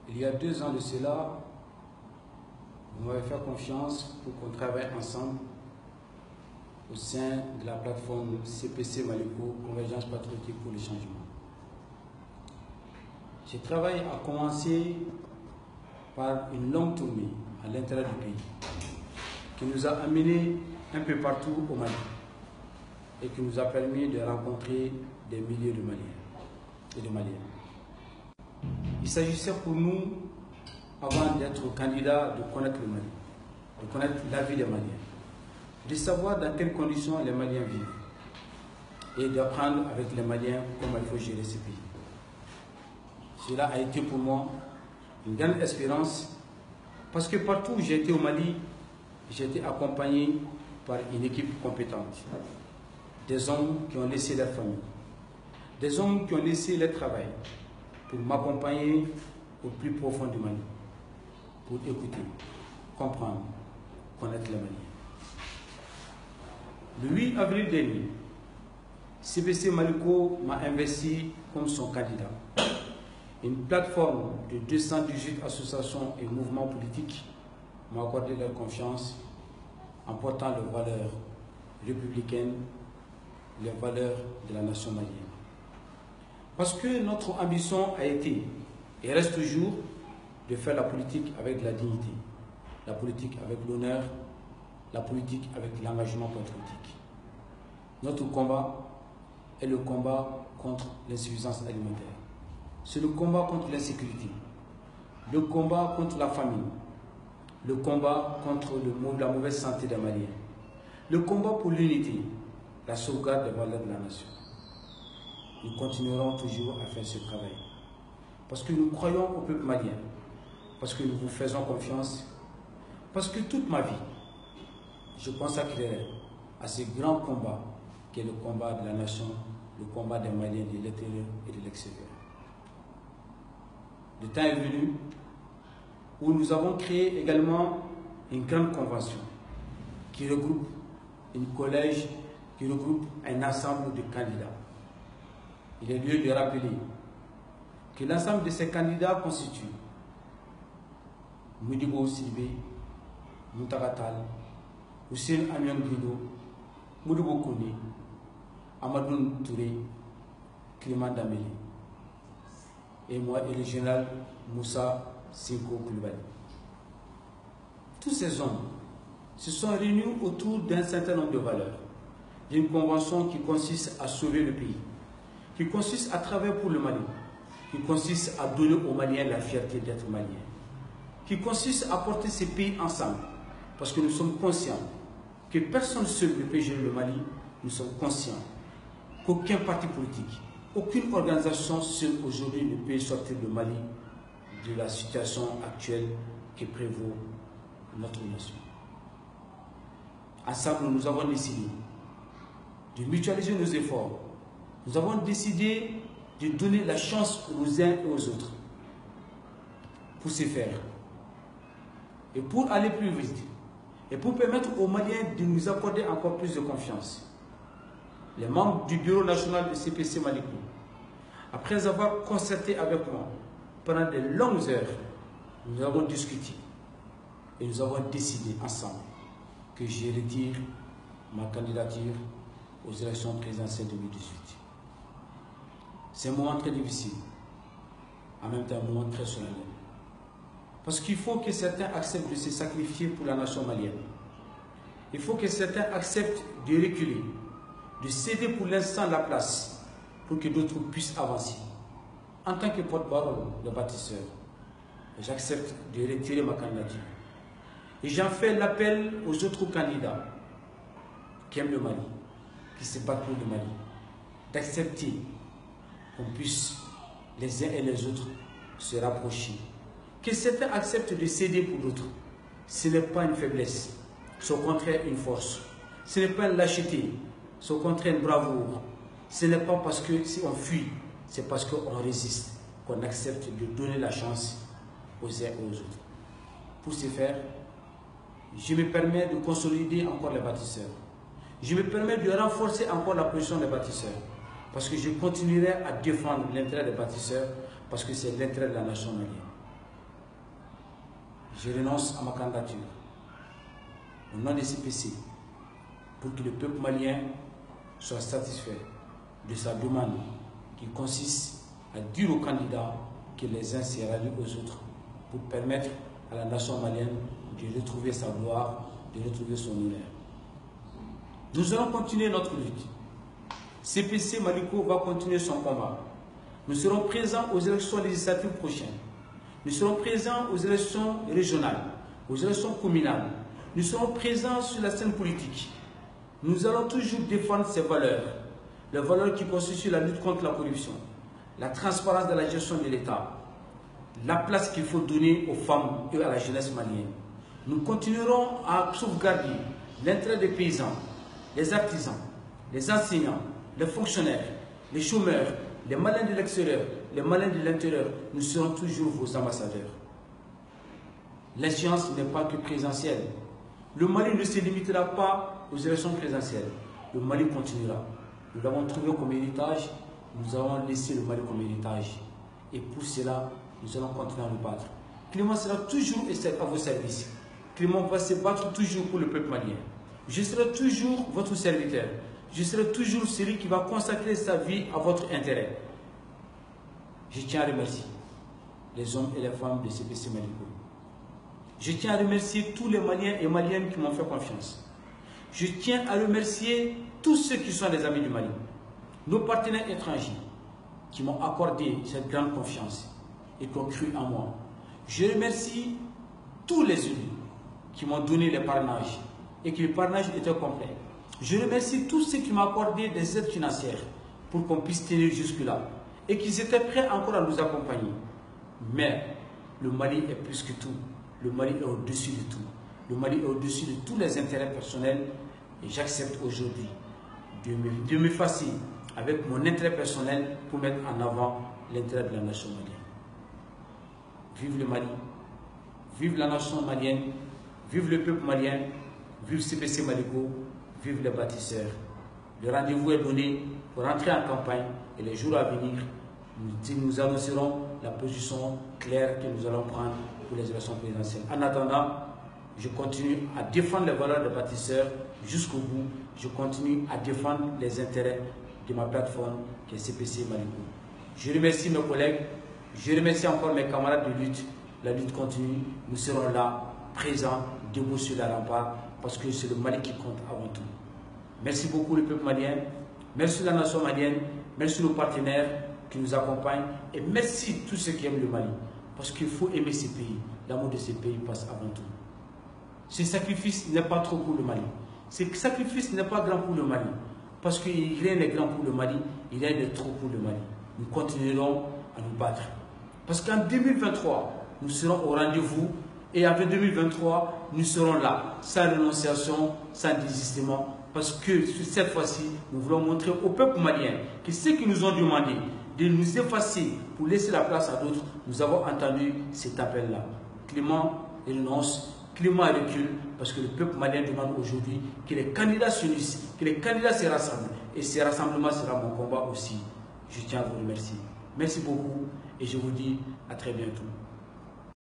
Il y a 2 ans de cela, vous m'avez fait confiance pour qu'on travaille ensemble au sein de la plateforme CPC Maliko, Convergence Patriotique pour le Changement. Ce travail a commencé par une longue tournée à l'intérieur du pays qui nous a amenés un peu partout au Mali et qui nous a permis de rencontrer des milliers de Maliens et de Maliens. Il s'agissait pour nous, avant d'être candidats, de connaître le Mali, de connaître la vie des Maliens, de savoir dans quelles conditions les Maliens vivent et d'apprendre avec les Maliens comment il faut gérer ce pays. Cela a été pour moi une grande espérance parce que partout où j'ai été au Mali, j'ai été accompagné par une équipe compétente, des hommes qui ont laissé leur famille, des hommes qui ont laissé leur travail pour m'accompagner au plus profond du Mali, pour écouter, comprendre, connaître les Maliens. Le 8 avril dernier, CPC Maliko m'a investi comme son candidat. Une plateforme de 218 associations et mouvements politiques m'a accordé leur confiance en portant les valeurs républicaines, les valeurs de la nation malienne. Parce que notre ambition a été et reste toujours de faire la politique avec la dignité, la politique avec l'honneur, la politique avec l'engagement patriotique. Notre combat est le combat contre l'insuffisance alimentaire. C'est le combat contre l'insécurité, le combat contre la famine, le combat contre la mauvaise santé des Maliens, le combat pour l'unité, la sauvegarde des valeurs de la nation. Nous continuerons toujours à faire ce travail. Parce que nous croyons au peuple malien, parce que nous vous faisons confiance, parce que toute ma vie, je consacrerai à ce grand combat qui est le combat de la nation, le combat des Maliens de l'intérieur et de l'extérieur. Le temps est venu où nous avons créé également une grande convention qui regroupe un collège, qui regroupe un ensemble de candidats. Il est lieu de rappeler que l'ensemble de ces candidats constitue Modibo Silvé, Moutagatal, Hussein Amion Guido, Modibo Kone, Amadou Touré, Clément Dameli, et moi et le général Moussa Sinko Koulibaly. Tous ces hommes se sont réunis autour d'un certain nombre de valeurs, d'une convention qui consiste à sauver le pays, qui consiste à travailler pour le Mali, qui consiste à donner aux Maliens la fierté d'être Maliens, qui consiste à porter ces pays ensemble, parce que nous sommes conscients que personne seul ne peut gérer le Mali. Nous sommes conscients qu'aucun parti politique, aucune organisation seule aujourd'hui ne peut sortir le Mali de la situation actuelle qui prévaut notre nation. Ensemble, nous avons décidé de mutualiser nos efforts. Nous avons décidé de donner la chance aux uns et aux autres pour se faire. Et pour aller plus vite, et pour permettre aux Maliens de nous accorder encore plus de confiance, les membres du bureau national de CPC Maliko, après avoir concerté avec moi pendant de longues heures, nous avons discuté et nous avons décidé ensemble que je retire ma candidature aux élections présidentielles 2018. C'est un moment très difficile, en même temps un moment très solennel. Parce qu'il faut que certains acceptent de se sacrifier pour la nation malienne. Il faut que certains acceptent de reculer, de céder pour l'instant la place pour que d'autres puissent avancer. En tant que porte-parole de bâtisseur, j'accepte de retirer ma candidature. Et j'en fais l'appel aux autres candidats qui aiment le Mali, qui se battent pour le Mali, d'accepter qu'on puisse les uns et les autres se rapprocher. Que certains acceptent de céder pour d'autres. Ce n'est pas une faiblesse, c'est au contraire une force. Ce n'est pas une lâcheté, c'est au contraire une bravoure. Ce n'est pas parce que si on fuit, c'est parce qu'on résiste, qu'on accepte de donner la chance aux uns et aux autres. Pour ce faire, je me permets de consolider encore les bâtisseurs. Je me permets de renforcer encore la position des bâtisseurs. Parce que je continuerai à défendre l'intérêt des bâtisseurs, parce que c'est l'intérêt de la nation malienne. je renonce à ma candidature au nom des CPC pour que le peuple malien soit satisfait de sa demande qui consiste à dire aux candidats que les uns se rallient aux autres pour permettre à la nation malienne de retrouver sa gloire, de retrouver son honneur. Nous allons continuer notre lutte. CPC Maliko va continuer son combat. Nous serons présents aux élections législatives prochaines. Nous serons présents aux élections régionales, aux élections communales. Nous serons présents sur la scène politique. Nous allons toujours défendre ces valeurs. Les valeurs qui constituent la lutte contre la corruption, la transparence de la gestion de l'État, la place qu'il faut donner aux femmes et à la jeunesse malienne. Nous continuerons à sauvegarder l'intérêt des paysans, les artisans, les enseignants, les fonctionnaires, les chômeurs, les malins de l'extérieur, les malins de l'intérieur. Nous serons toujours vos ambassadeurs. L'échéance n'est pas que présentielle. Le Mali ne se limitera pas aux élections présentielles. Le Mali continuera. Nous l'avons trouvé comme héritage. Nous avons laissé le Mali comme héritage. Et pour cela, nous allons continuer à nous battre. Clément sera toujours à vos services. Clément va se battre toujours pour le peuple malien. Je serai toujours votre serviteur. Je serai toujours celui qui va consacrer sa vie à votre intérêt. Je tiens à remercier les hommes et les femmes de CPC Maliko. Je tiens à remercier tous les Maliens et Maliennes qui m'ont fait confiance. Je tiens à remercier tous ceux qui sont des amis du Mali, nos partenaires étrangers qui m'ont accordé cette grande confiance et qui ont cru en moi. Je remercie tous les élus qui m'ont donné les parrainages et que le parrainage était complet. Je remercie tous ceux qui m'ont accordé des aides financières pour qu'on puisse tenir jusque-là et qui étaient prêts encore à nous accompagner. Mais le Mali est plus que tout. Le Mali est au-dessus de tout. Le Mali est au-dessus de tous les intérêts personnels et j'accepte aujourd'hui de m'effacer avec mon intérêt personnel pour mettre en avant l'intérêt de la nation malienne. Vive le Mali, vive la nation malienne, vive le peuple malien, vive CPC Maliko, vive les bâtisseurs. Le rendez-vous est donné pour entrer en campagne et les jours à venir, nous annoncerons la position claire que nous allons prendre pour les élections présidentielles. En attendant, je continue à défendre les valeurs des bâtisseurs jusqu'au bout. Je continue à défendre les intérêts de ma plateforme qui est CPC Maliko. Je remercie mes collègues, je remercie encore mes camarades de lutte. La lutte continue, nous serons là, présents, debout sur la rempart, parce que c'est le Mali qui compte avant tout. Merci beaucoup le peuple malien, merci la nation malienne, merci nos partenaires qui nous accompagnent et merci tous ceux qui aiment le Mali. Parce qu'il faut aimer ces pays. L'amour de ces pays passe avant tout. Ce sacrifice n'est pas trop pour le Mali. Ce sacrifice n'est pas grand pour le Mali. Parce que rien n'est grand pour le Mali, il rien n'est trop pour le Mali. Nous continuerons à nous battre. Parce qu'en 2023, nous serons au rendez-vous. Et après 2023, nous serons là, sans renonciation, sans désistement. Parce que cette fois-ci, nous voulons montrer au peuple malien que ceux qui nous ont demandé de nous effacer pour laisser la place à d'autres, nous avons entendu cet appel-là. Clément renonce, Clément recule, parce que le peuple malien demande aujourd'hui que les candidats s'unissent, que les candidats se rassemblent. Et ce rassemblement sera mon combat aussi. Je tiens à vous remercier. Merci beaucoup et je vous dis à très bientôt.